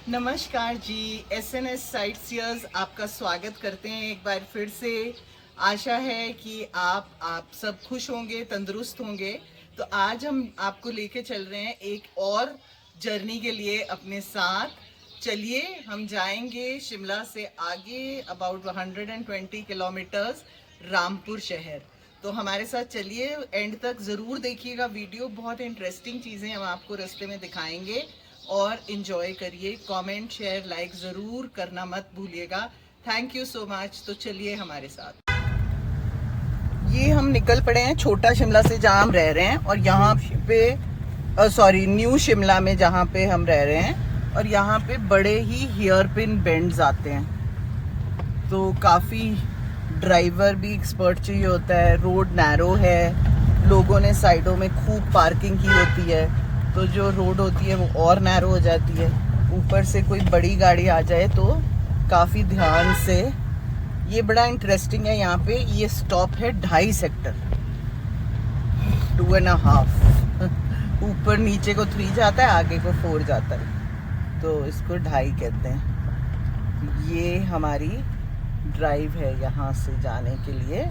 नमस्कार जी। एसएनएस साइटसीयर्स आपका स्वागत करते हैं एक बार फिर से। आशा है कि आप सब खुश होंगे, तंदुरुस्त होंगे। तो आज हम आपको लेके चल रहे हैं एक और जर्नी के लिए अपने साथ। चलिए हम जाएंगे शिमला से आगे अबाउट 120 किलोमीटर्स रामपुर शहर। तो हमारे साथ चलिए, एंड तक ज़रूर देखिएगा वीडियो। बहुत इंटरेस्टिंग चीज़ें हम आपको रास्ते में दिखाएंगे और इन्जॉय करिए। कमेंट, शेयर, लाइक ज़रूर करना मत भूलिएगा। Thank you so much. तो चलिए हमारे साथ। ये हम निकल पड़े हैं छोटा शिमला से जहाँ हम रह रहे हैं, और यहाँ पे सॉरी न्यू शिमला में जहाँ पे हम रह रहे हैं। और यहाँ पे बड़े ही हेयर पिन बेंड्स आते हैं, तो काफ़ी ड्राइवर भी एक्सपर्ट चाहिए होता है। रोड नैरो है, लोगों ने साइडों में खूब पार्किंग की होती है, तो जो रोड होती है वो और नैरो हो जाती है। ऊपर से कोई बड़ी गाड़ी आ जाए तो काफ़ी ध्यान से। ये बड़ा इंटरेस्टिंग है। यहाँ पे ये स्टॉप है 2.5 सेक्टर, 2.5। ऊपर नीचे को 3 जाता है, आगे को 4 जाता है, तो इसको 2.5 कहते हैं। ये हमारी ड्राइव है यहाँ से जाने के लिए।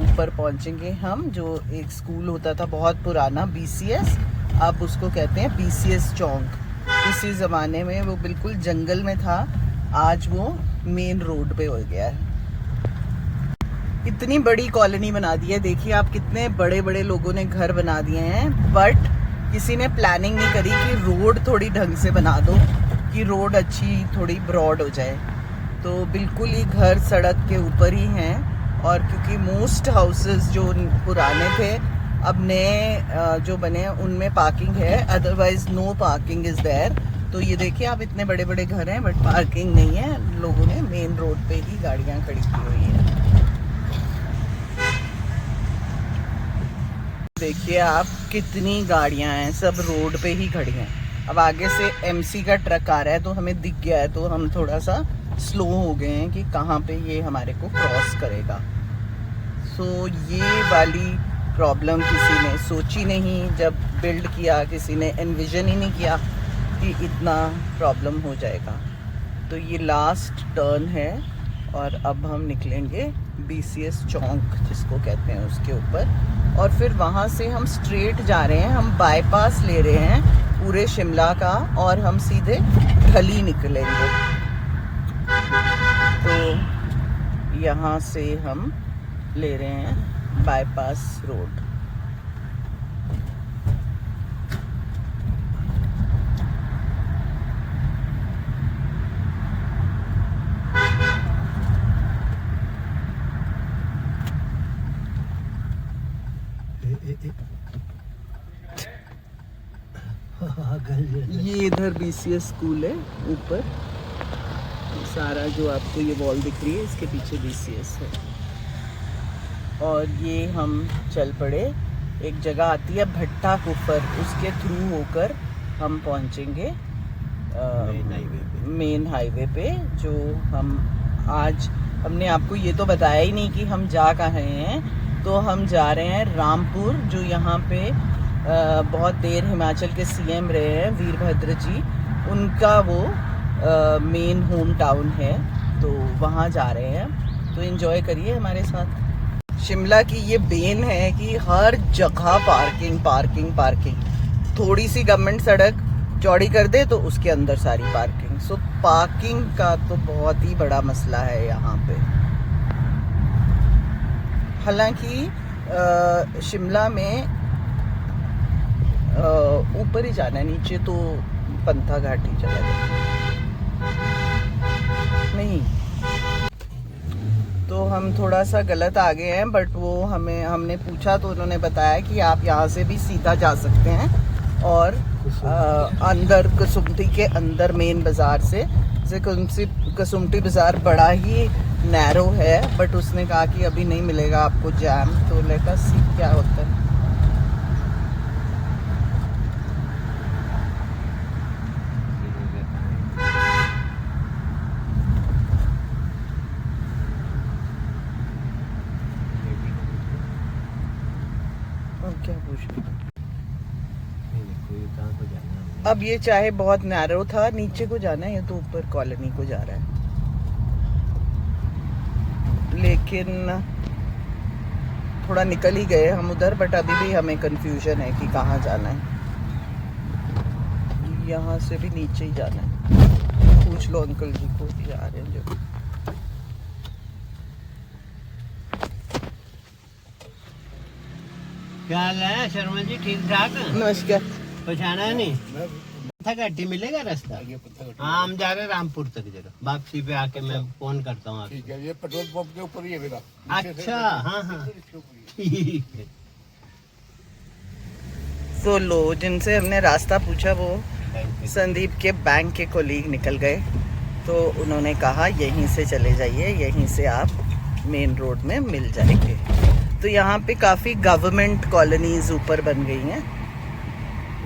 ऊपर पहुँचेंगे हम। जो एक स्कूल होता था बहुत पुराना, BCS, अब उसको कहते हैं BCS चौक। इसी ज़माने में वो बिल्कुल जंगल में था, आज वो मेन रोड पे हो गया है। इतनी बड़ी कॉलोनी बना दी है, देखिए आप, कितने बड़े बड़े लोगों ने घर बना दिए हैं। बट किसी ने प्लानिंग नहीं करी कि रोड थोड़ी ढंग से बना दो, कि रोड अच्छी थोड़ी ब्रॉड हो जाए। तो बिल्कुल ही घर सड़क के ऊपर ही हैं। और क्योंकि मोस्ट हाउसेस जो पुराने थे, अब नए जो बने हैं उनमें पार्किंग है, otherwise no parking is there. तो ये देखिए आप, इतने बड़े बड़े घर हैं बट पार्किंग नहीं है। लोगों ने मेन रोड पे ही गाड़ियां खड़ी की हुई हैं। देखिए आप, कितनी गाड़ियां हैं, सब रोड पे ही खड़ी हैं। अब आगे से MC का ट्रक आ रहा है तो हमें दिख गया है, तो हम थोड़ा सा स्लो हो गए हैं कि कहाँ पे ये हमारे को क्रॉस करेगा। सो ये वाली प्रॉब्लम किसी ने सोची नहीं जब बिल्ड किया, किसी ने एनविजन ही नहीं किया कि इतना प्रॉब्लम हो जाएगा। तो ये लास्ट टर्न है और अब हम निकलेंगे BCS चौक जिसको कहते हैं उसके ऊपर। और फिर वहाँ से हम स्ट्रेट जा रहे हैं, हम बाईपास ले रहे हैं पूरे शिमला का, और हम सीधे ढली निकलेंगे। तो यहाँ से हम ले रहे हैं बाईपास रोड। ये इधर BCS स्कूल है ऊपर, सारा जो आपको ये वॉल दिख रही है इसके पीछे BCS है। और ये हम चल पड़े, एक जगह आती है भट्टा कुफर, उसके थ्रू होकर हम पहुंचेंगे मेन हाईवे पे। जो हम आज, हमने आपको ये तो बताया ही नहीं कि हम जा कहाँ हैं। तो हम जा रहे हैं रामपुर, जो यहाँ पे बहुत देर हिमाचल के CM रहे हैं, वीरभद्र जी, उनका वो मेन होम टाउन है। तो वहाँ जा रहे हैं, तो एंजॉय करिए हमारे साथ। शिमला की ये बेन है कि हर जगह पार्किंग पार्किंग पार्किंग। थोड़ी सी गवर्नमेंट सड़क चौड़ी कर दे तो उसके अंदर सारी पार्किंग। सो पार्किंग का तो बहुत ही बड़ा मसला है यहाँ पे। हालांकि शिमला में ऊपर ही जाना है, नीचे तो पंथा घाटी चला जाए नहीं। तो हम थोड़ा सा गलत आ गए हैं, बट वो हमने पूछा तो उन्होंने बताया कि आप यहाँ से भी सीधा जा सकते हैं। और अंदर कसुम्पटी के अंदर मेन बाज़ार से, जैसे कसुम्पटी बाज़ार बड़ा ही नैरो है, बट उसने कहा कि अभी नहीं मिलेगा आपको जैम। तो लेट अस सी क्या होता है। और क्या पूछ रही? अब ये चाहे बहुत नैरो था, नीचे को जाना है, ये तो ऊपर कॉलोनी को जा रहा है, लेकिन थोड़ा निकल ही गए हम उधर, बट अभी भी हमें कंफ्यूजन है कि कहाँ जाना है। यहाँ से भी नीचे ही जाना है, पूछ लो अंकल जी को भी आ रहे हैं जो। क्या हाल है शर्मा जी, ठीक ठाक? नमस्कार। पहचाना नहीं? घाटी मिलेगा रास्ता? हाँ, हम जा रहे हैं रामपुर तक, जरा वापसी पे आके मैं फोन करता हूँ। ठीक है, ये पेट्रोल पंप के ऊपर ही है मेरा। अच्छा, हाँ हाँ ठीक है। तो लो, जिनसे हमने रास्ता पूछा वो संदीप के बैंक के कोलीग निकल गए, तो उन्होंने कहा यहीं से चले जाइए, यहीं से आप मेन रोड में मिल जाएंगे। तो यहाँ पे काफ़ी गवर्नमेंट कॉलोनीज ऊपर बन गई हैं।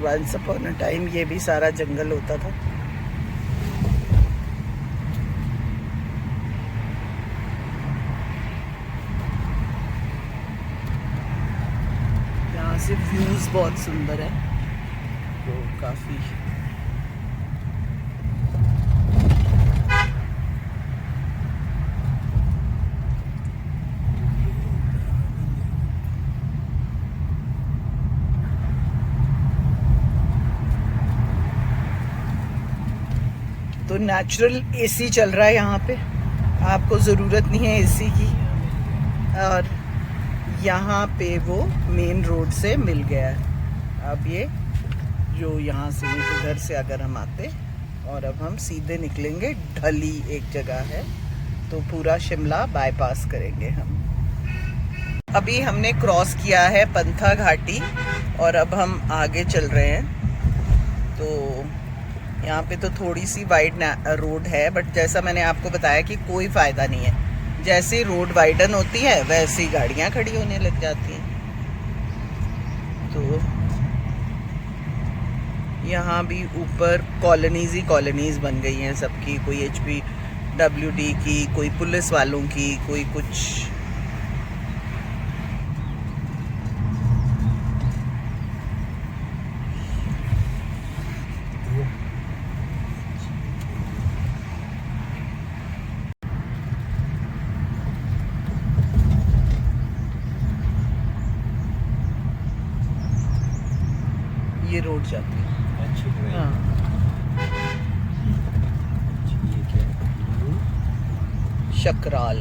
वंस अपॉन अ टाइम ये भी सारा जंगल होता था। यहाँ से व्यूज बहुत सुंदर है, तो काफ़ी तो नेचुरल एसी चल रहा है यहाँ पे, आपको ज़रूरत नहीं है एसी की। और यहाँ पे वो मेन रोड से मिल गया है। अब ये जो यहाँ से इधर से अगर हम आते और अब हम सीधे निकलेंगे, ढली एक जगह है, तो पूरा शिमला बाईपास करेंगे हम। अभी हमने क्रॉस किया है पंथा घाटी और अब हम आगे चल रहे हैं। तो यहाँ पे तो थोड़ी सी वाइड रोड है, बट जैसा मैंने आपको बताया कि कोई फ़ायदा नहीं है। जैसे रोड वाइडन होती है वैसी गाड़ियाँ खड़ी होने लग जाती हैं। तो यहाँ भी ऊपर कॉलोनीज़ ही कॉलोनीज़ बन गई हैं सबकी, कोई HPWD की, कोई पुलिस वालों की, कोई कुछ। ये रोड जाती है। अच्छी है। हाँ, ये क्या है? शकराल।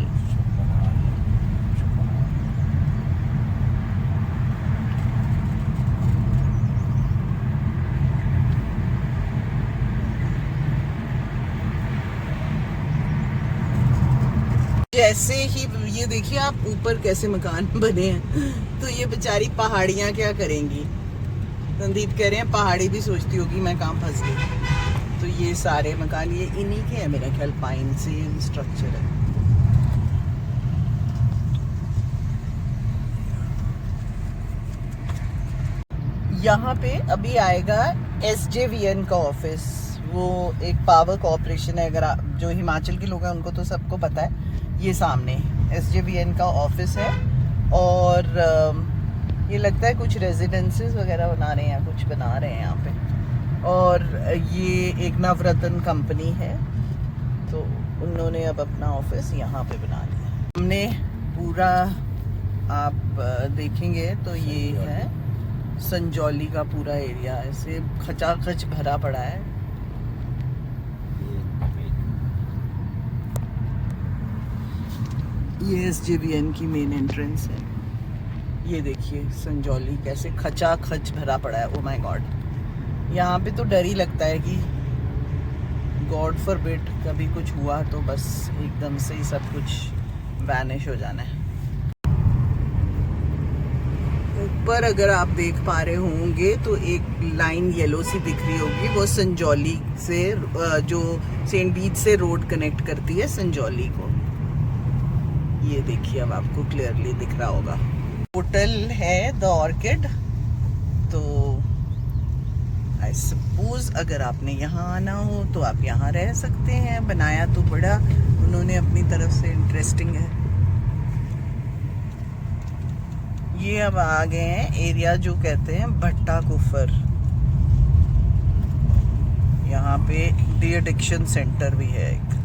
जैसे ही ये देखिए आप ऊपर कैसे मकान बने हैं, तो ये बेचारी पहाड़ियाँ क्या करेंगी। संदीप कह रहे हैं पहाड़ी भी सोचती होगी मैं कहाँ फंस गई। तो ये सारे मकान ये इन्हीं के हैं मेरा ख्याल, पाइन से स्ट्रक्चर है। यहाँ पे अभी आएगा SJVN का ऑफिस, वो एक पावर कॉर्पोरेशन है। अगर जो हिमाचल के लोग हैं उनको तो सबको पता है। ये सामने SJVN का ऑफिस है, और ये लगता है कुछ रेजिडेंसेस वगैरह बना रहे हैं, कुछ बना रहे हैं यहाँ पे। और ये एक नवरत्न कंपनी है, तो उन्होंने अब अपना ऑफिस यहाँ पे बना लिया। हमने पूरा, आप देखेंगे तो ये है संजौली का पूरा एरिया, ऐसे खचाखच भरा पड़ा है। ये SJVN की मेन एंट्रेंस है। ये देखिए संजौली कैसे खचाखच भरा पड़ा है। ओ माय गॉड, यहाँ पे तो डर ही लगता है कि गॉड फॉरबिड कभी कुछ हुआ तो बस एकदम से ही सब कुछ वैनिश हो जाना है। ऊपर अगर आप देख पा रहे होंगे तो एक लाइन येलो सी दिख रही होगी, वो संजौली से, जो सेंट बीच से रोड कनेक्ट करती है संजौली को। ये देखिए अब आपको क्लियरली दिख रहा होगा। होटल है द ऑर्किड। तो आई सपोज अगर आपने यहाँ आना हो तो आप यहाँ रह सकते हैं। बनाया तो बड़ा उन्होंने अपनी तरफ से इंटरेस्टिंग है। ये अब आ गए हैं एरिया जो कहते हैं भट्टा कुफर। यहाँ पे डी एडिक्शन सेंटर भी है एक।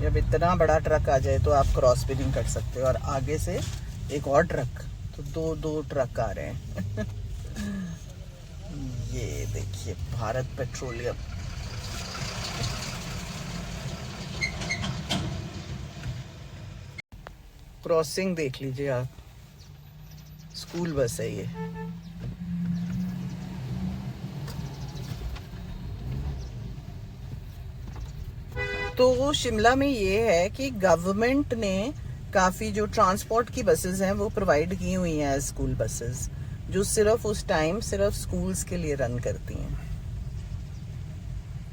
जब इतना बड़ा ट्रक आ जाए तो आप क्रॉस भी नहीं कर सकते, और आगे से एक और ट्रक, तो दो ट्रक आ रहे हैं। ये देखिए भारत पेट्रोलियम। क्रॉसिंग देख लीजिए आप, स्कूल बस है ये। तो शिमला में ये है कि गवर्नमेंट ने काफ़ी जो ट्रांसपोर्ट की बसेस हैं वो प्रोवाइड की हुई हैं, स्कूल बसेस, जो सिर्फ उस टाइम सिर्फ स्कूल्स के लिए रन करती हैं।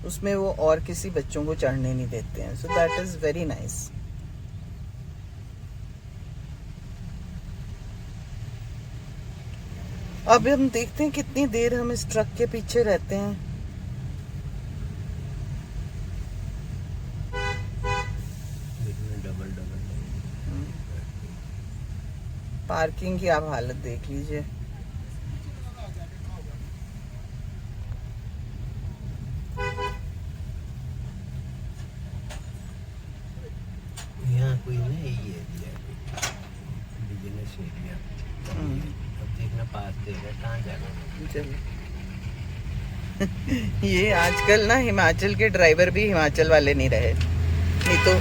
उसमें वो और किसी बच्चों को चढ़ने नहीं देते हैं। So that is very nice. अब हम देखते हैं कितनी देर हम इस ट्रक के पीछे रहते हैं। पार्किंग की आप हालत देख लीजिए। यहाँ कोई नहीं एरिया, बिजनेस एरिया। अब देखना पास देगा कहाँ जाएगा। चलो। ये आजकल ना हिमाचल के ड्राइवर भी हिमाचल वाले नहीं रहे, नहीं तो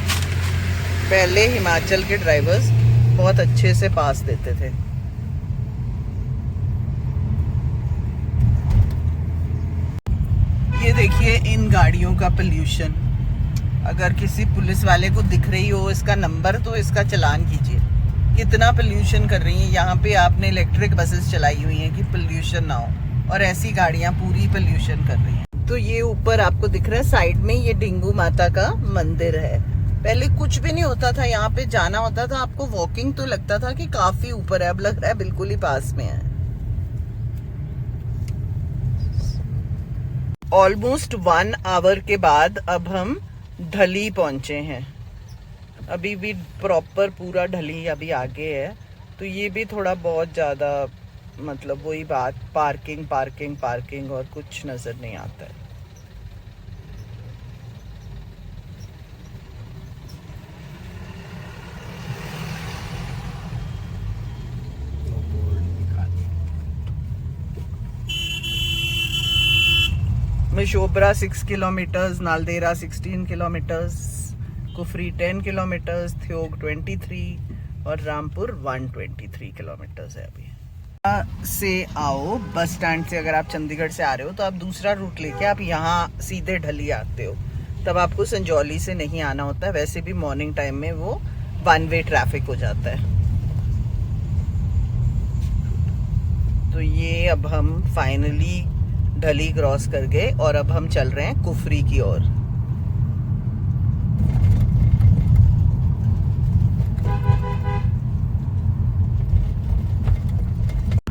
पहले हिमाचल के ड्राइवर्स बहुत अच्छे से पास देते थे। ये देखिए इन गाड़ियों का पोल्यूशन। अगर किसी पुलिस वाले को दिख रही हो इसका नंबर, तो इसका चालान कीजिए। कितना पोल्यूशन कर रही है। यहाँ पे आपने इलेक्ट्रिक बसेस चलाई हुई हैं कि पोल्यूशन ना हो, और ऐसी गाड़ियाँ पूरी पोल्यूशन कर रही हैं। तो ये ऊपर आपको दिख रहा है साइड में, ये डिंगू माता का मंदिर है। पहले कुछ भी नहीं होता था, यहाँ पे जाना होता था आपको वॉकिंग, तो लगता था कि काफी ऊपर है, अब लग रहा है बिल्कुल ही पास में है। ऑलमोस्ट 1 आवर के बाद अब हम ढली पहुंचे हैं। अभी भी प्रॉपर पूरा ढली अभी आगे है, तो ये भी थोड़ा बहुत ज्यादा, मतलब वही बात, पार्किंग पार्किंग पार्किंग, और कुछ नजर नहीं आता है। Mashobra 6 kilometres, Naldehra 16 kilometres, Kufri 10 kilometres, Theog 23 और रामपुर 123 किलोमीटर्स है अभी। से आओ बस स्टैंड से, अगर आप चंडीगढ़ से आ रहे हो तो आप दूसरा रूट लेके आप यहाँ सीधे ढली आते हो, तब आपको संजौली से नहीं आना होता है। वैसे भी मॉर्निंग टाइम में वो 1 वे ट्रैफिक हो जाता है। तो ये अब हम फाइनली ढली क्रॉस कर गए और अब हम चल रहे हैं कुफरी की ओर।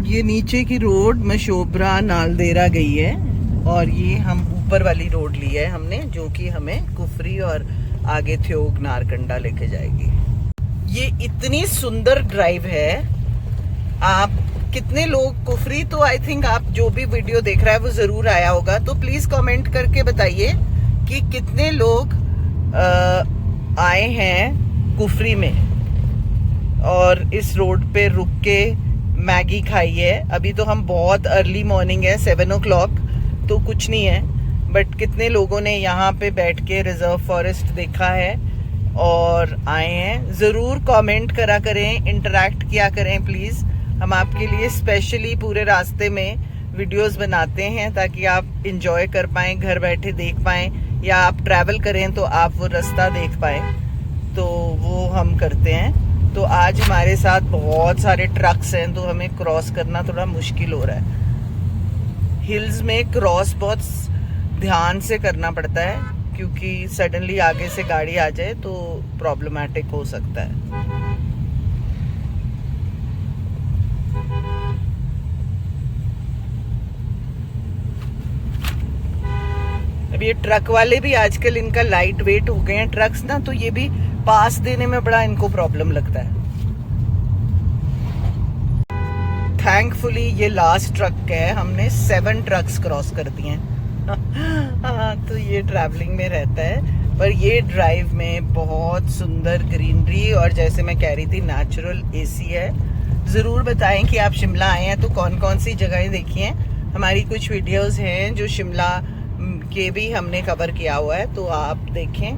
ये नीचे की रोड मशोबरा नालदेहरा गई है, और ये हम ऊपर वाली रोड ली है हमने, जो कि हमें कुफरी और आगे थ्योग नारकंडा लेके जाएगी। ये इतनी सुंदर ड्राइव है। आप कितने लोग कुफरी, तो आई थिंक आप जो भी वीडियो देख रहा है वो जरूर आया होगा, तो प्लीज कमेंट करके बताइए कि कितने लोग आए हैं कुफरी में और इस रोड पे रुक के मैगी खाई है। अभी तो हम बहुत अर्ली मॉर्निंग है, 7 o'clock, तो कुछ नहीं है, बट कितने लोगों ने यहाँ पे बैठ के रिजर्व फॉरेस्ट देखा है और आए हैं। ज़रूर कमेंट करा करें, इंटरेक्ट किया करें प्लीज़। हम आपके लिए स्पेशली पूरे रास्ते में वीडियोस बनाते हैं ताकि आप इंजॉय कर पाएँ, घर बैठे देख पाएँ, या आप ट्रैवल करें तो आप वो रास्ता देख पाएँ, तो वो हम करते हैं। तो आज हमारे साथ बहुत सारे ट्रक्स हैं, तो हमें क्रॉस करना थोड़ा मुश्किल हो रहा है। हिल्स में क्रॉस बहुत ध्यान से करना पड़ता है, क्योंकि सडनली आगे से गाड़ी आ जाए तो प्रॉब्लमेटिक हो सकता है। अब ये ट्रक वाले भी आजकल इनका लाइट वेट हो गए हैं ट्रक्स ना, तो ये भी पास देने में बड़ा इनको प्रॉब्लम लगता है। थैंकफुली ये लास्ट ट्रक है, हमने 7 ट्रक्स क्रॉस कर दिए हैं। हाँ, तो ये ट्रैवलिंग में रहता है, पर ये ड्राइव में बहुत सुंदर ग्रीनरी और जैसे मैं कह रही थी नेचुरल एसी है। ज़रूर बताएं कि आप शिमला आए हैं तो कौन कौन सी जगहें देखी हैं। हमारी कुछ वीडियोस हैं जो शिमला के भी हमने कवर किया हुआ है, तो आप देखें।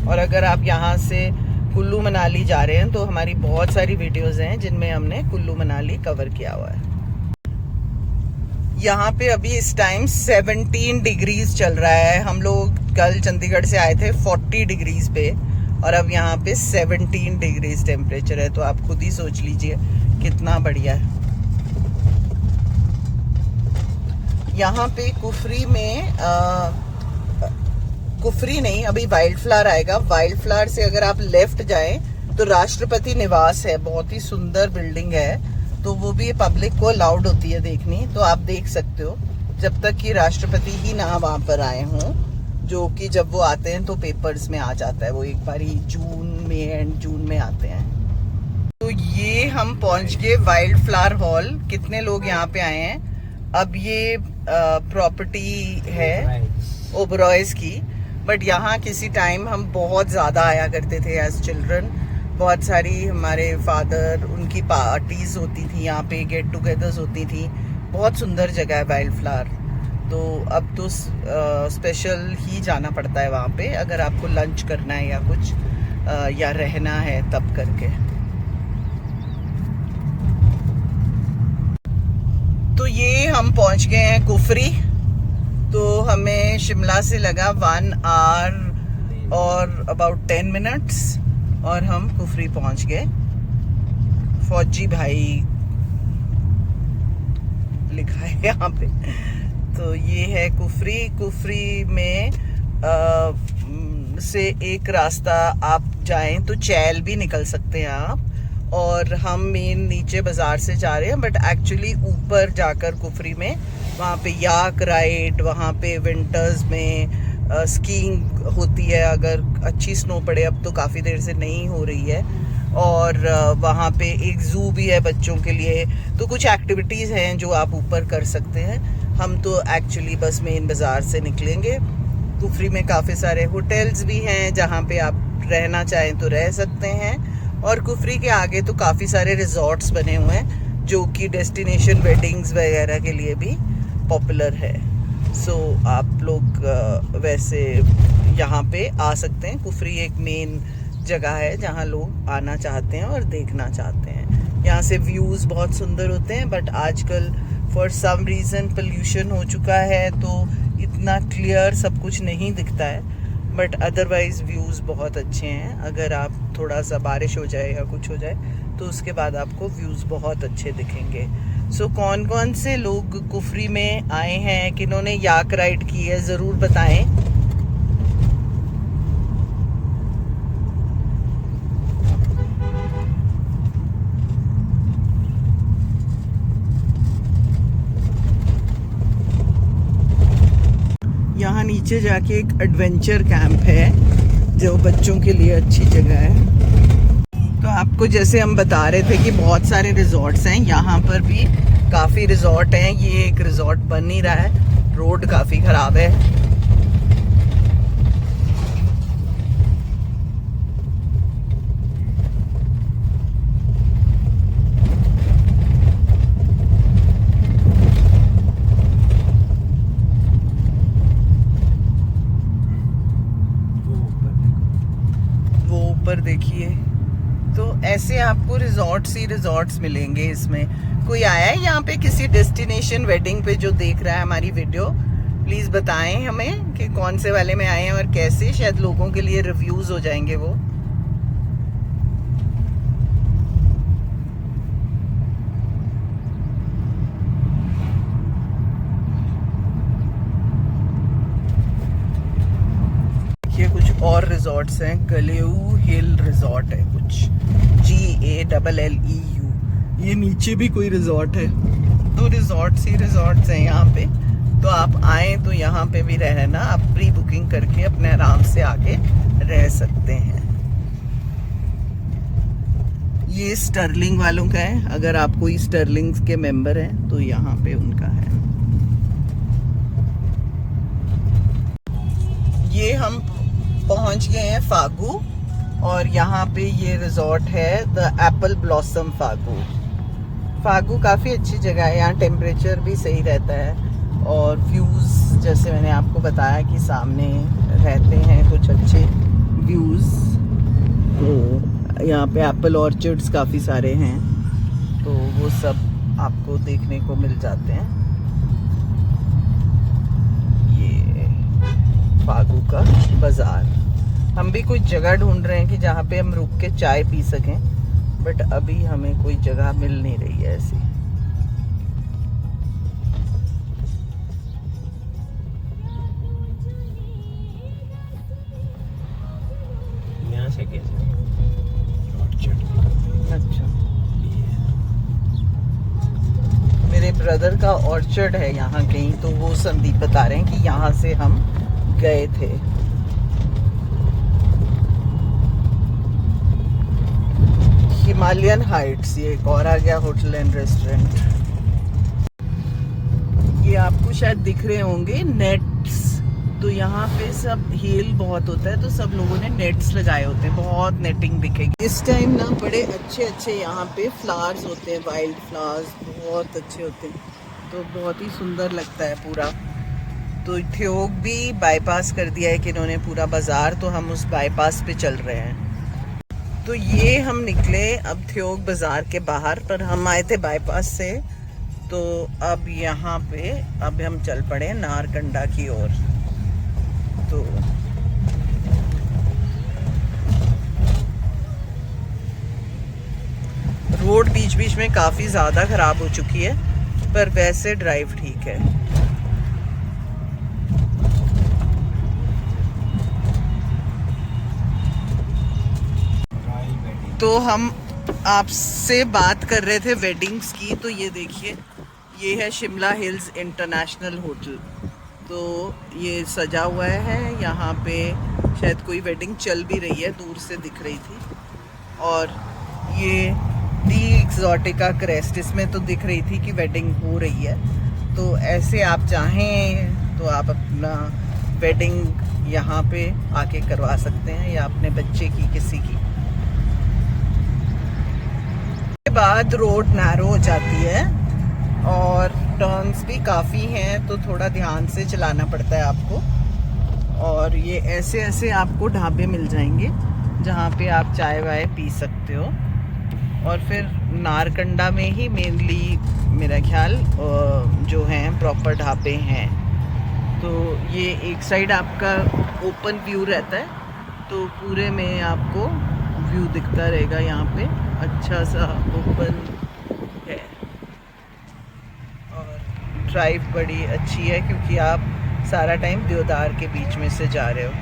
और अगर आप यहाँ से कुल्लू मनाली जा रहे हैं तो हमारी बहुत सारी वीडियोस हैं जिनमें हमने कुल्लू मनाली कवर किया हुआ है। यहाँ पे अभी इस टाइम 17 डिग्रीज चल रहा है। हम लोग कल चंडीगढ़ से आए थे 40 डिग्रीज पे, और अब यहाँ पे 17 डिग्रीज टेम्परेचर है। तो आप खुद ही सोच लीजिए कितना बढ़िया है। यहाँ पे कुफरी में कुफरी नहीं, अभी वाइल्ड फ्लावर आएगा। वाइल्ड फ्लावर से अगर आप लेफ्ट जाएं तो राष्ट्रपति निवास है, बहुत ही सुंदर बिल्डिंग है। तो वो भी पब्लिक को अलाउड होती है देखनी, तो आप देख सकते हो जब तक कि राष्ट्रपति ही ना वहाँ पर आए हों, जो कि जब वो आते हैं तो पेपर्स में आ जाता है। वो एक बार ही एंड जून में आते हैं। तो ये हम पहुँच गए वाइल्ड फ्लावर हॉल। कितने लोग यहाँ पे आए हैं? अब ये प्रॉपर्टी है ओबरॉयज की, बट यहाँ किसी टाइम हम बहुत ज़्यादा आया करते थे एज चिल्ड्रन। बहुत सारी हमारे फादर, उनकी पार्टीज होती थी यहाँ पे, गेट टुगेदर्स होती थी। बहुत सुंदर जगह है वाइल्ड फ्लावर। तो अब तो स्पेशल ही जाना पड़ता है वहाँ पे अगर आपको लंच करना है या कुछ या रहना है तब करके। तो ये हम पहुंच गए हैं कुफरी। तो हमें शिमला से लगा 1 आवर और अबाउट 10 मिनट्स, और हम कुफरी पहुंच गए। फौजी भाई लिखा है यहाँ पे। तो ये है कुफरी। कुफरी में से एक रास्ता आप जाएं तो चैल भी निकल सकते हैं आप, और हम मेन नीचे बाजार से जा रहे हैं, बट एक्चुअली ऊपर जाकर कुफरी में वहाँ पे याक राइड, वहाँ पे विंटर्स में स्कीइंग होती है अगर अच्छी स्नो पड़े। अब तो काफ़ी देर से नहीं हो रही है। और वहाँ पे एक ज़ू भी है बच्चों के लिए। तो कुछ एक्टिविटीज़ हैं जो आप ऊपर कर सकते हैं। हम तो एक्चुअली बस मेन बाज़ार से निकलेंगे। कुफरी में काफ़ी सारे होटल्स भी हैं जहाँ पे आप रहना चाहें तो रह सकते हैं, और कुफरी के आगे तो काफ़ी सारे रिजॉर्ट्स बने हुए हैं जो कि डेस्टिनेशन वेडिंग्स वगैरह के लिए भी पॉपुलर है। सो आप लोग वैसे यहाँ पे आ सकते हैं। कुफरी एक मेन जगह है जहाँ लोग आना चाहते हैं और देखना चाहते हैं। यहाँ से व्यूज़ बहुत सुंदर होते हैं, बट आजकल फॉर सम रीज़न पोल्यूशन हो चुका है तो इतना क्लियर सब कुछ नहीं दिखता है, बट अदरवाइज़ व्यूज़ बहुत अच्छे हैं। अगर आप थोड़ा सा बारिश हो जाए या कुछ हो जाए तो उसके बाद आपको व्यूज़ बहुत अच्छे दिखेंगे। सो कौन कौन से लोग कुफरी में आए हैं, किन्होंने याक राइड की है, ज़रूर बताएं। यहाँ नीचे जाके एक एडवेंचर कैंप है जो बच्चों के लिए अच्छी जगह है। तो आपको जैसे हम बता रहे थे कि बहुत सारे रिजॉर्ट्स हैं, यहाँ पर भी काफ़ी रिजॉर्ट हैं। ये एक रिजॉर्ट बन नहीं रहा है, रोड काफ़ी ख़राब है। ऊपर देखिए, तो ऐसे आपको रिजॉर्ट्स ही रिजॉर्ट्स मिलेंगे। इसमें कोई आया है यहाँ पे किसी डेस्टिनेशन वेडिंग पे जो देख रहा है हमारी वीडियो, प्लीज़ बताएं हमें कि कौन से वाले में आए हैं और कैसे, शायद लोगों के लिए रिव्यूज़ हो जाएंगे वो। रिजॉर्ट्स हैं। गलेऊ हिल रिजॉर्ट है कुछ, GALLEU। ये नीचे भी कोई रिजॉर्ट है। दो रिजॉर्ट्स हैं यहाँ पे। तो आप आए तो यहाँ पे भी रहना, आप प्री बुकिंग करके अपने आराम से आके रह सकते हैं। ये स्टर्लिंग वालों का है, अगर आप कोई स्टर्लिंग के मेंबर हैं तो यहाँ पे उनका है। ये हम पहुंच गए हैं फागू, और यहाँ पे ये रिजॉर्ट है the Apple blossom Phagu. Phagu काफ़ी अच्छी जगह है, यहाँ टेम्परेचर भी सही रहता है, और व्यूज़ जैसे मैंने आपको बताया कि सामने रहते हैं कुछ अच्छे व्यूज़। तो यहाँ पे एप्पल ऑर्चर्ड्स काफ़ी सारे हैं, तो वो सब आपको देखने को मिल जाते हैं। ये फागू का बाज़ार। हम भी कुछ जगह ढूंढ रहे हैं कि जहाँ पे हम रुक के चाय पी सकें, बट अभी हमें कोई जगह मिल नहीं रही है ऐसी। यहाँ से कैसे? अच्छा, मेरे ब्रदर का ऑर्चर्ड है यहाँ कहीं, तो वो संदीप बता रहे हैं कि यहाँ से हम गए थे। हिमालयन हाइट्स, ये एक और आ गया होटल एंड रेस्टोरेंट। ये आपको शायद दिख रहे होंगे नेट्स। तो यहाँ पे सब हेल बहुत होता है, तो सब लोगों ने नेट्स लगाए होते हैं, बहुत नेटिंग दिखेगी। इस टाइम ना बड़े अच्छे अच्छे यहाँ पे फ्लावर्स होते हैं, वाइल्ड फ्लावर्स बहुत अच्छे होते हैं, तो बहुत ही सुंदर लगता है पूरा। तो थ्योक भी बाईपास कर दिया है कि इन्होंने पूरा बाज़ार, तो हम उस बाईपास पे चल रहे हैं। तो ये हम निकले अब थ्योक बाज़ार के बाहर, पर हम आए थे बाईपास से, तो अब यहाँ पे अब हम चल पड़े नारकंडा की ओर। तो रोड बीच बीच में काफ़ी ज़्यादा ख़राब हो चुकी है, पर वैसे ड्राइव ठीक है। तो हम आपसे बात कर रहे थे वेडिंग्स की, तो ये देखिए, ये है शिमला हिल्स इंटरनेशनल होटल। तो ये सजा हुआ है, यहाँ पे शायद कोई वेडिंग चल भी रही है, दूर से दिख रही थी। और ये दी एक्सोटिका क्रेस्ट, इसमें तो दिख रही थी कि वेडिंग हो रही है। तो ऐसे आप चाहें तो आप अपना वेडिंग यहाँ पे आके करवा सकते हैं, या अपने बच्चे की, किसी की। के बाद रोड नैरो हो जाती है और टर्न्स भी काफ़ी हैं, तो थोड़ा ध्यान से चलाना पड़ता है आपको। और ये ऐसे ऐसे आपको ढाबे मिल जाएंगे जहाँ पे आप चाय वाय पी सकते हो। और फिर नारकंडा में ही मेनली मेरा ख्याल जो हैं प्रॉपर ढाबे हैं। तो ये एक साइड आपका ओपन व्यू रहता है, तो पूरे में आपको व्यू दिखता रहेगा। यहाँ पे अच्छा सा ओपन है, और ड्राइव बड़ी अच्छी है क्योंकि आप सारा टाइम देवदार के बीच में से जा रहे हो।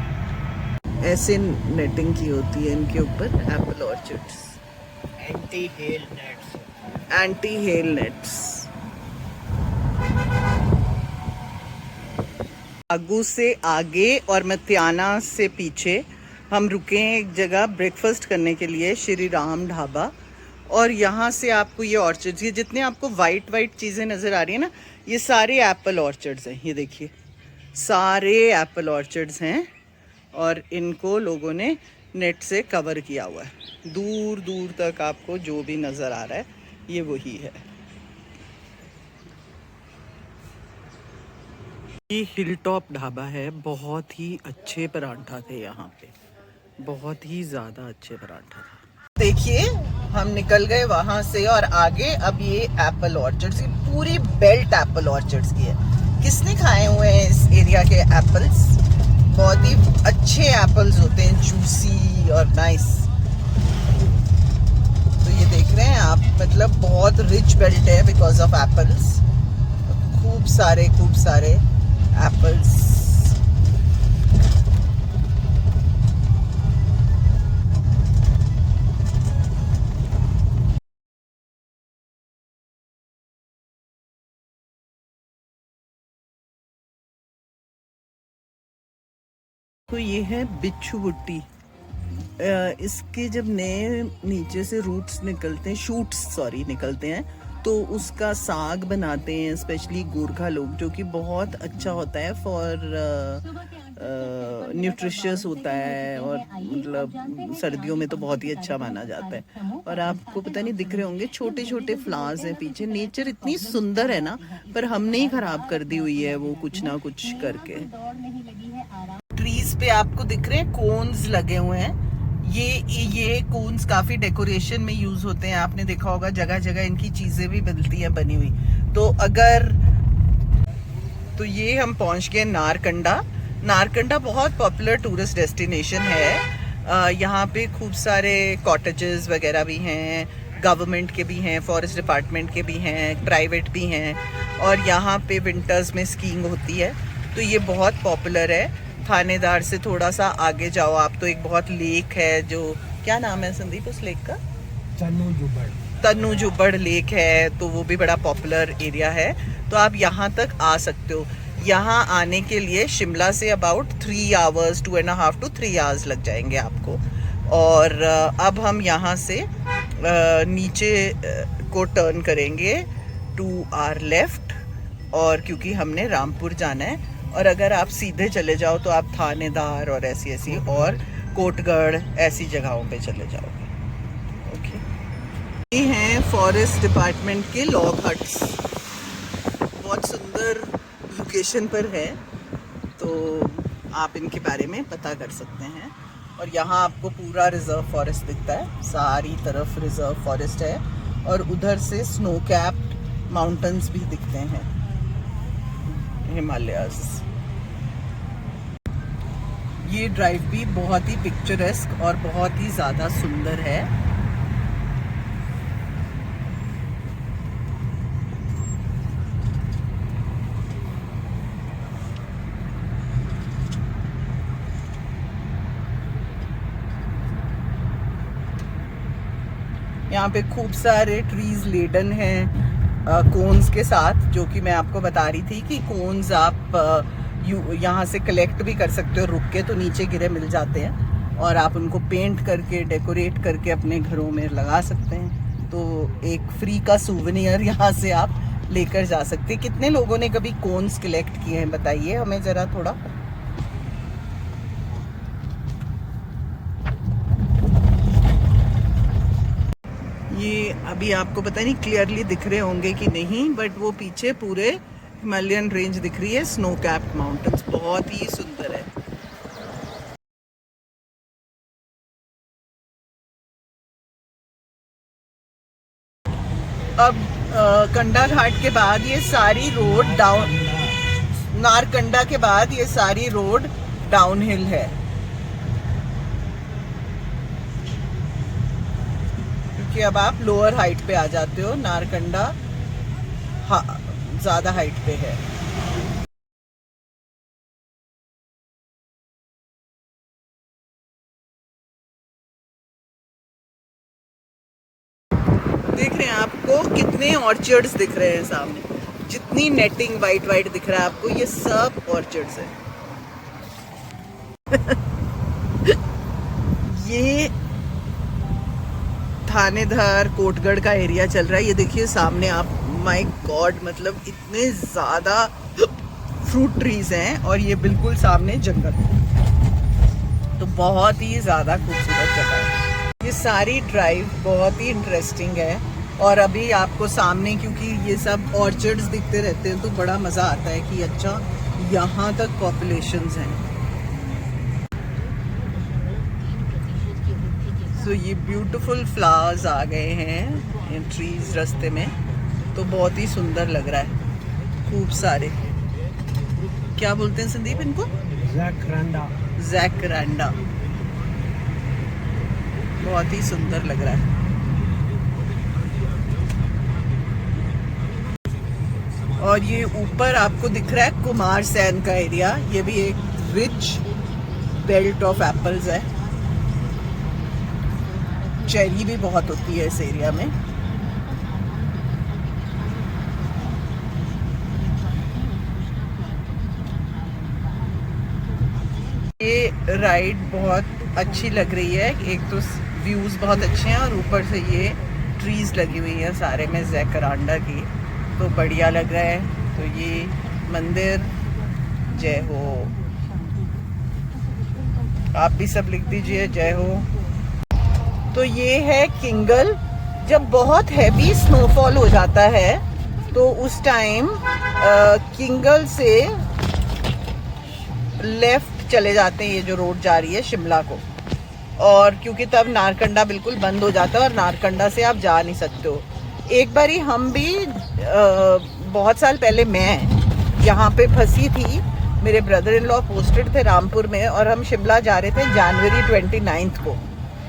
ऐसे नेटिंग की होती है इनके ऊपर, Apple orchards. Anti hail nets. Anti hail nets. Phagu से आगे और मतियाना से पीछे हम रुके हैं एक जगह ब्रेकफास्ट करने के लिए, श्री राम ढाबा। और यहाँ से आपको ये ऑर्चर्ड्स, ये जितने आपको वाइट वाइट चीज़ें नज़र आ रही है ना, ये सारे एप्पल ऑर्चर्ड्स हैं। ये देखिए, सारे एप्पल ऑर्चर्ड्स हैं, और इनको लोगों ने नेट से कवर किया हुआ है। दूर दूर तक आपको जो भी नज़र आ रहा है ये वही है। ये हिल टॉप ढाबा है, बहुत ही अच्छे पराठा थे यहाँ पे, बहुत ही ज़्यादा अच्छे पराठा था। देखिए, हम निकल गए वहाँ से और आगे अब ये एप्पल ऑर्चर्ड्स, ये पूरी बेल्ट एप्पल ऑर्चर्ड्स की है। किसने खाए हुए हैं इस एरिया के एप्पल्स? बहुत ही अच्छे एप्पल्स होते हैं, जूसी और नाइस। तो ये देख रहे हैं आप, मतलब बहुत रिच बेल्ट है बिकॉज ऑफ एप्पल्स। खूब सारे एप्पल्स। तो ये है बिच्छू बुट्टी। इसके जब नए नीचे से रूट्स निकलते हैं, शूट्स सॉरी निकलते हैं, तो उसका साग बनाते हैं स्पेशली गोरखा लोग, जो कि बहुत अच्छा होता है फॉर न्यूट्रिशियस होता है, और मतलब सर्दियों में तो बहुत ही अच्छा माना जाता है। और आपको पता नहीं दिख रहे होंगे छोटे छोटे फ्लावर्स हैं पीछे। नेचर इतनी सुंदर है ना, पर हमने ही खराब कर दी हुई है वो कुछ ना कुछ करके। ट्रीज पे आपको दिख रहे हैं कोन्स लगे हुए हैं। ये कोन्स काफी डेकोरेशन में यूज होते हैं। आपने देखा होगा जगह जगह इनकी चीजें भी मिलती हैं बनी हुई। तो ये हम पहुंच गए नारकंडा। नारकंडा बहुत पॉपुलर टूरिस्ट डेस्टिनेशन है। यहाँ पे खूब सारे कॉटेजेस वगैरह भी हैं, गवर्नमेंट के भी हैं, फॉरेस्ट डिपार्टमेंट के भी हैं, प्राइवेट भी हैं, और यहाँ पे विंटर्स में स्कीइंग होती है। तो ये बहुत पॉपुलर है। थानेदार से थोड़ा सा आगे जाओ आप तो एक बहुत लेक है, जो क्या नाम है संदीप उस लेक का? तन्नू जुब्बड़ लेक है, तो वो भी बड़ा पॉपुलर एरिया है। तो आप यहाँ तक आ सकते हो। यहाँ आने के लिए Shimla say about 3 hours 2.5 to 3 hours लग जाएंगे आपको। और अब हम यहाँ से नीचे को टर्न करेंगे टू आवर लेफ्ट, और क्योंकि हमने रामपुर जाना है। और अगर आप सीधे चले जाओ तो आप थानेदार और ऐसी और कोटगढ़ ऐसी जगहों पे चले जाओगे। ओके, ये हैं फॉरेस्ट डिपार्टमेंट के लॉग हट्स। बहुत सुंदर लोकेशन पर है, तो आप इनके बारे में पता कर सकते हैं। और यहाँ आपको पूरा रिजर्व फॉरेस्ट दिखता है, सारी तरफ रिजर्व फॉरेस्ट है। और उधर से स्नो कैप्ड माउंटेन्स भी दिखते हैं, हिमालयस। ये ड्राइव भी बहुत ही पिक्चरेस्क और बहुत ही ज़्यादा सुंदर है। यहाँ पे खूब सारे ट्रीज लेडन हैं कोन्स के साथ, जो कि मैं आपको बता रही थी कि कोन्स आप यहाँ से कलेक्ट भी कर सकते हो रुक के, तो नीचे गिरे मिल जाते हैं, और आप उनको पेंट करके डेकोरेट करके अपने घरों में लगा सकते हैं। तो एक फ्री का सूवेनियर यहाँ से आप लेकर जा सकते हैं। कितने लोगों ने कभी कोन्स कलेक्ट किए हैं बताइए हमें ज़रा थोड़ा। ये अभी आपको पता नहीं क्लियरली दिख रहे होंगे कि नहीं, बट वो पीछे पूरे हिमालयन रेंज दिख रही है, स्नो कैप्ड माउंटेन्स, बहुत ही सुंदर है। अब कंडा घाट के बाद ये सारी रोड डाउन, नारकंडा के बाद ये सारी रोड डाउन हिल है, कि अब आप लोअर हाइट पे आ जाते हो। नारकंडा ज्यादा हाइट पे है। देख रहे हैं आपको कितने ऑर्चर्ड्स दिख रहे हैं सामने, जितनी नेटिंग वाइट दिख रहा है आपको, ये सब ऑर्चर्ड्स है। ये थानेदार कोटगढ़ का एरिया चल रहा है। ये देखिए सामने आप, माय गॉड, मतलब इतने ज़्यादा फ्रूट ट्रीज हैं, और ये बिल्कुल सामने जंगल, तो बहुत ही ज़्यादा खूबसूरत जगह है। ये सारी ड्राइव बहुत ही इंटरेस्टिंग है। और अभी आपको सामने, क्योंकि ये सब ऑर्चर्ड्स दिखते रहते हैं, तो बड़ा मज़ा आता है कि अच्छा यहाँ तक पॉपुलेशंस हैं। तो ये ब्यूटीफुल फ्लावर्स आ गए हैं इन ट्रीज रास्ते में, तो बहुत ही सुंदर लग रहा है। खूब सारे, क्या बोलते हैं संदीप इनको? जैकरांडा। बहुत ही सुंदर लग रहा है। और ये ऊपर आपको दिख रहा है कुमार सैन का एरिया। ये भी एक रिच बेल्ट ऑफ एप्पल्स है। चेरी भी बहुत होती है इस एरिया में। ये राइड बहुत अच्छी लग रही है। एक तो व्यूज़ बहुत अच्छे हैं और ऊपर से ये ट्रीज़ लगी हुई है सारे में जैकरांडा की, तो बढ़िया लग रहा है। तो ये मंदिर, जय हो। आप भी सब लिख दीजिए जय हो। तो ये है किंगल। जब बहुत हैवी स्नोफॉल हो जाता है तो उस टाइम किंगल से लेफ्ट चले जाते हैं, ये जो रोड जा रही है शिमला को, और क्योंकि तब नारकंडा बिल्कुल बंद हो जाता है और नारकंडा से आप जा नहीं सकते हो। एक बारी हम भी बहुत साल पहले मैं यहाँ पे फंसी थी, मेरे ब्रदर इन लॉ पोस्टेड थे रामपुर में और हम शिमला जा रहे थे जनवरी 29 को,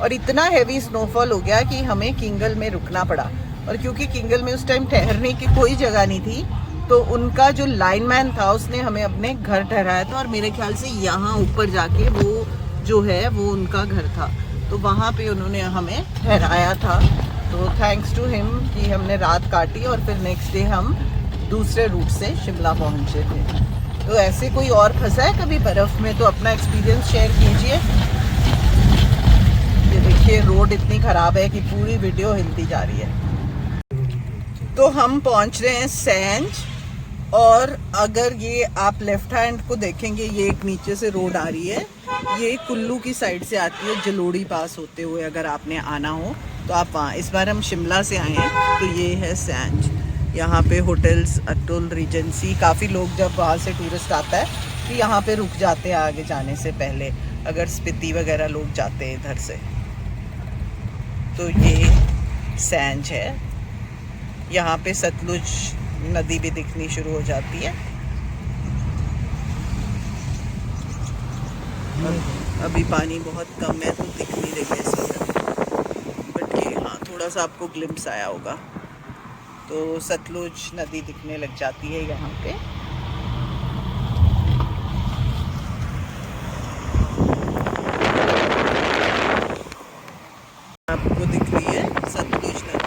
और इतना हैवी स्नोफॉल हो गया कि हमें किंगल में रुकना पड़ा। और क्योंकि किंगल में उस टाइम ठहरने की कोई जगह नहीं थी तो उनका जो लाइनमैन था उसने हमें अपने घर ठहराया था, और मेरे ख्याल से यहाँ ऊपर जाके वो जो है वो उनका घर था, तो वहाँ पे उन्होंने हमें ठहराया था। तो थैंक्स टू हिम कि हमने रात काटी और फिर नेक्स्ट डे हम दूसरे रूट से शिमला पहुँचे थे। तो ऐसे कोई और फंसा है कभी बर्फ़ में तो अपना एक्सपीरियंस शेयर कीजिए। ये देखिए रोड इतनी ख़राब है कि पूरी वीडियो हिलती जा रही है। तो हम पहुंच रहे हैं सैंज, और अगर ये आप लेफ्ट हैंड को देखेंगे, ये एक नीचे से रोड आ रही है, ये कुल्लू की साइड से आती है, जलोड़ी पास होते हुए अगर आपने आना हो तो आप वहाँ। इस बार हम शिमला से आए हैं तो ये है सैंज। यहाँ पे होटल्स, अटल, रीजेंसी, काफ़ी लोग जब वहाँ से टूरिस्ट आता है तो यहाँ पे रुक जाते हैं आगे जाने से पहले, अगर स्पीति वगैरह लोग जाते हैं इधर से। तो ये सैंज है। यहाँ पे सतलुज नदी भी दिखनी शुरू हो जाती है। अभी पानी बहुत कम है तो दिख नहीं रही है सीधा, बट ये हाँ थोड़ा सा आपको ग्लिम्स आया होगा। तो सतलुज नदी दिखने लग जाती है यहाँ पे। आपको दिख रही है सतलुज नदी।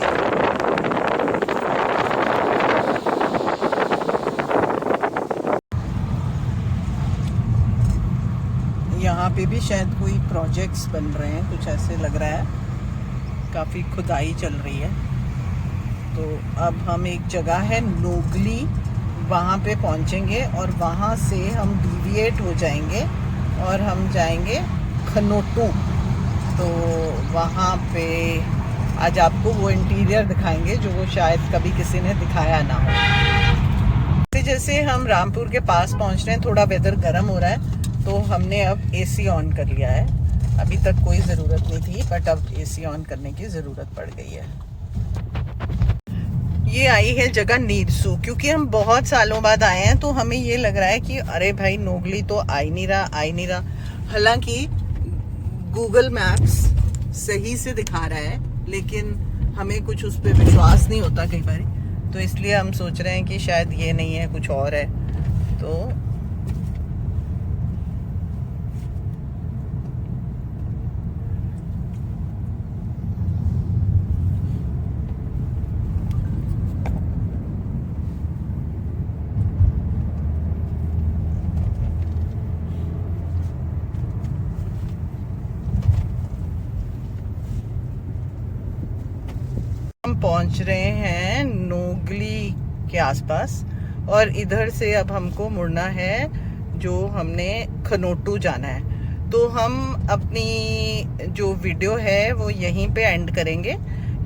यहाँ पे भी शायद कोई प्रोजेक्ट्स बन रहे हैं, कुछ ऐसे लग रहा है, काफ़ी खुदाई चल रही है। तो अब हम एक जगह है नोगली, वहाँ पे पहुँचेंगे और वहाँ से हम डिविएट हो जाएंगे और हम जाएंगे खनोटू। तो वहाँ पे आज आपको वो इंटीरियर दिखाएंगे जो वो शायद कभी किसी ने दिखाया ना हो। जैसे हम रामपुर के पास पहुँच रहे हैं, थोड़ा वेदर गर्म हो रहा है तो हमने अब एसी ऑन कर लिया है। अभी तक कोई ज़रूरत नहीं थी बट अब एसी ऑन करने की ज़रूरत पड़ गई है। ये आई है जगह नीरसू, क्योंकि हम बहुत सालों बाद आए हैं तो हमें ये लग रहा है कि अरे भाई नोगली तो आ ही नहीं रहा। हालांकि गूगल मैप्स सही से दिखा रहा है लेकिन हमें कुछ उस पर विश्वास नहीं होता कई बार, तो इसलिए हम सोच रहे हैं कि शायद ये नहीं है, कुछ और है। तो हम पहुंच रहे हैं नोगली के आसपास, और इधर से अब हमको मुड़ना है जो हमने खनोटू जाना है। तो हम अपनी जो वीडियो है वो यहीं पे एंड करेंगे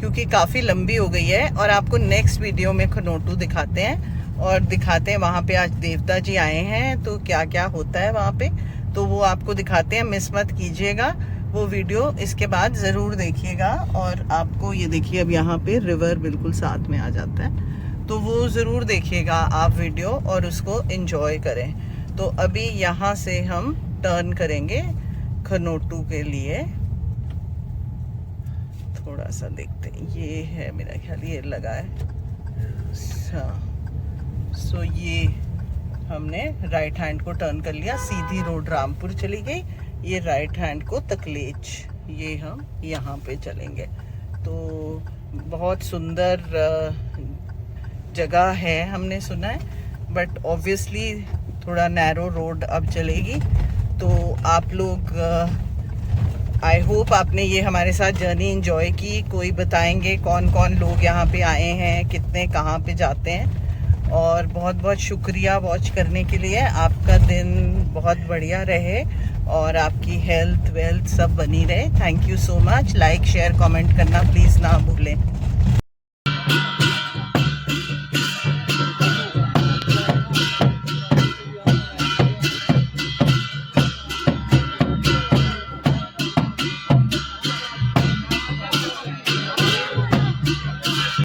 क्योंकि काफ़ी लंबी हो गई है, और आपको नेक्स्ट वीडियो में खनोटू दिखाते हैं और दिखाते हैं वहाँ पे आज देवता जी आए हैं तो क्या क्या होता है वहाँ पे, तो वो आपको दिखाते हैं। मिस मत कीजिएगा वो वीडियो, इसके बाद ज़रूर देखिएगा। और आपको ये देखिए अब यहाँ पे रिवर बिल्कुल साथ में आ जाता है, तो वो ज़रूर देखिएगा आप वीडियो और उसको एंजॉय करें। तो अभी यहाँ से हम टर्न करेंगे खनोटू के लिए। थोड़ा सा देखते हैं, ये है मेरा ख्याल ये लगा है। सो ये हमने राइट हैंड को टर्न कर लिया, सीधी रोड रामपुर चली गई। ये राइट हैंड को तकलेच, ये हम यहाँ पे चलेंगे। तो बहुत सुंदर जगह है हमने सुना है, बट ऑब्वियसली थोड़ा नैरो रोड अब चलेगी तो आप लोग आई होप आपने ये हमारे साथ जर्नी एंजॉय की। कोई बताएंगे कौन कौन लोग यहाँ पे आए हैं, कितने कहाँ पे जाते हैं। और बहुत बहुत शुक्रिया वॉच करने के लिए। आपका दिन बहुत बढ़िया रहे और आपकी हेल्थ वेल्थ सब बनी रहे। Thank you so much. Like share comment करना प्लीज़ ना भूलें।